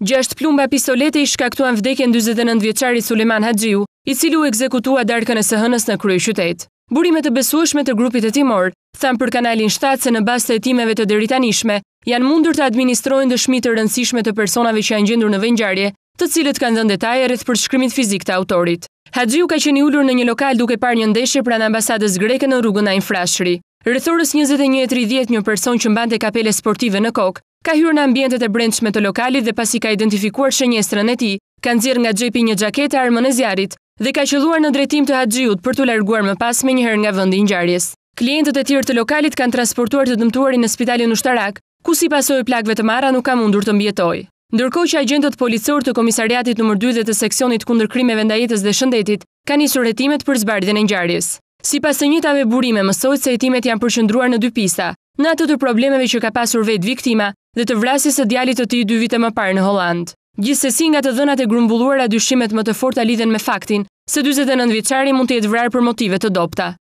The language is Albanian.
6 plumba pistolete i shkaktuan vdekjen 49-vjeçari Suleman Haxhiu, i cili u ekzekutua darkën e së hënës në kryeqytet. Burime të besueshme të grupit hetimor thanë për kanalin 7 se në bazë të hetimeve të deritanishme janë mundur të administrojnë dëshmi të rëndësishme të personave që janë gjendur në vendngjarje, të cilët kanë dhënë detaje rreth përshkrimit fizik të autorit. Haxhiu ka qenë i ulur në një lokal duke parë një ndeshje pranë ambasadës greke në rrugën Ain Frashëri. Rreth orës 21:30 një person që mbante kapele sportive në kokë ka hyrë në ambientet e brendshme të lokalit dhe pasi ka identifikuar shenjestrën e tij, ka nxjerrë nga xhepi një xhaketë armën e zjarrit dhe ka qelluar në drejtim të Haxhiut për t'u larguar më pas menjëherë nga vendi i ngjarjes. Klientët e tjerë të lokalit kanë transportuar të dëmtuarin në spitalin ushtarak, ku si pasojë plagëve të marra nuk ka mundur të mbijetojë. Ndërkohë që agjentët policor të komisariatit nr. 2 dhe të seksionit kundër krimeve ndaj jetës dhe shëndetit kanë nisur hetimet për zbardhjen e ngjarjes. Sipas të njëjtave burime, mësohet se hetimet janë përqendruar në 2 pista, në atë të problemeve që ka pasur vetë viktima dhe të vrasjes së djalit të tij 2 vite më parë në Holland. Gjithsesi, nga të dhënat e grumbulluara, dyshimet më të forta lidhen me faktin se 49 vjeçari mund të jetë vrarë për motive të dobta.